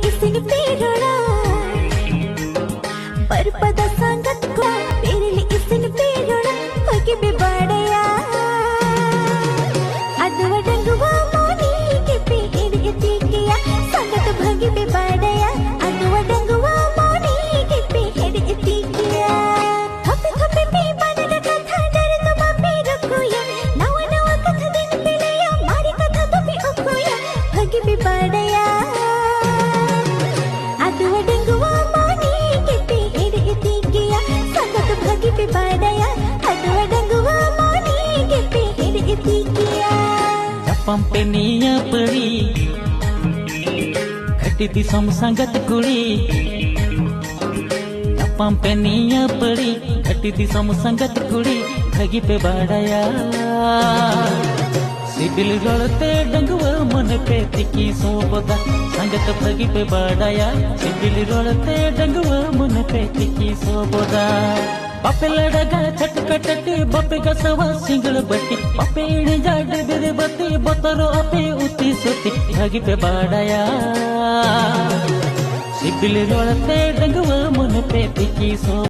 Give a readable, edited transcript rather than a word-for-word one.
इसिन पेरोड़ा पर पदा संगत को पेरिल इसिन पेरोड़ा होगी बेबाड़या अदवा डंगवा मोनी के पेड़ इतिकिया संगत भगी बेबाड़या अदवा डंगवा मोनी के पेड़ इतिकिया थपे थपे पे बनगा कथा डर तो बापे रखोया नवा नवा कथा दिन पिलया मारी कथा तो भी ओखोया भगी बेबाड़या पंपेनिया पड़ी खटी दिसम संगत कुड़ी पंपेनिया पड़ी खटी दिसम संगत कुड़ी भगी पे बाड़ाया सिबिल गलते डंगवा मन पे तिकी सोबदा संगत भगी पे बाड़ाया सिबिल गलते डंगवा मन पे तिकी सोबदा बापे लड़गा छटकटटी बापे गसवा सिंगल बटी बापे जाड बेरे बती बतरो अपे उती सुती भगी पे बाड़ाया सिबिल रोड़ते डंगवा मन पे तिकी सो